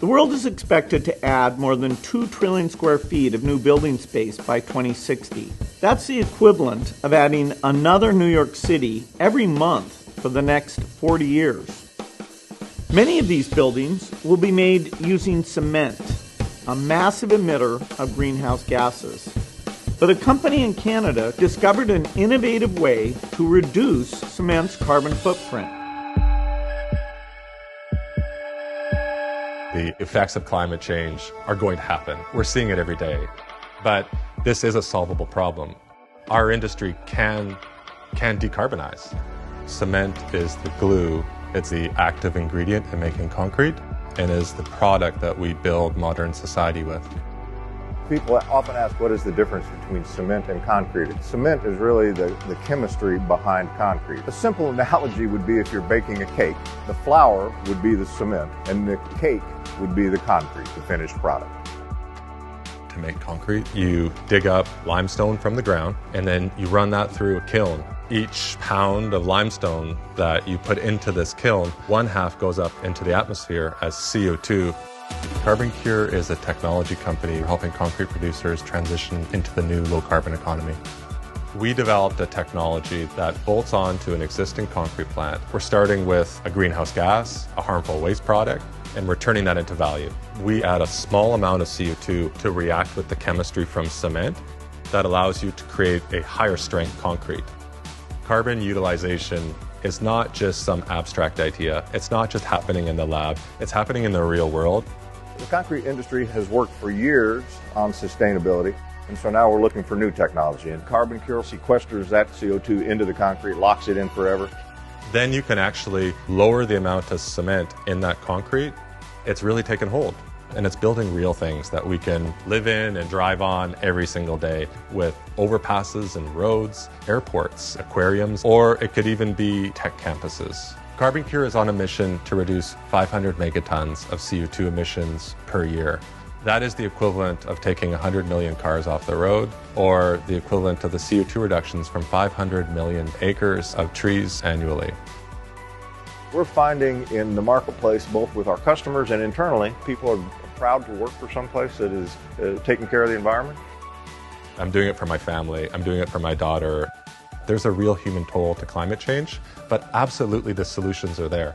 The world is expected to add more than 2 trillion square feet of new building space by 2060. That's the equivalent of adding another New York City every month for the next 40 years. Many of these buildings will be made using cement, a massive emitter of greenhouse gases. But a company in Canada discovered an innovative way to reduce cement's carbon footprint. The effects of climate change are going to happen. We're seeing it every day. But this is a solvable problem. Our industry can decarbonize. Cement is the glue, it's the active ingredient in making concrete, and is the product that we build modern society with. People often ask, what is the difference between cement and concrete? Cement is really the chemistry behind concrete. A simple analogy would be if you're baking a cake. The flour would be the cement, and the cake would be the concrete, the finished product. To make concrete, you dig up limestone from the ground, and then you run that through a kiln. Each pound of limestone that you put into this kiln, 1/2 goes up into the atmosphere as CO2. CarbonCure is a technology company helping concrete producers transition into the new low-carbon economy. We developed a technology that bolts on to an existing concrete plant. We're starting with a greenhouse gas, a harmful waste product, and we're turning that into value. We add a small amount of CO2 to react with the chemistry from cement that allows you to create a higher strength concrete. Carbon utilization is not just some abstract idea. It's not just happening in the lab. It's happening in the real world. The concrete industry has worked for years on sustainability, and so now we're looking for new technology. And CarbonCure sequesters that CO2 into the concrete, locks it in forever. Then you can actually lower the amount of cement in that concrete. It's really taken hold. And it's building real things that we can live in and drive on every single day with overpasses and roads, airports, aquariums, or it could even be tech campuses. CarbonCure is on a mission to reduce 500 megatons of CO2 emissions per year. That is the equivalent of taking 100 million cars off the road, or the equivalent of the CO2 reductions from 500 million acres of trees annually. We're finding in the marketplace, both with our customers and internally, people are proud to work for someplace that is taking care of the environment. I'm doing it for my family. I'm doing it for my daughter. There's a real human toll to climate change, but absolutely the solutions are there.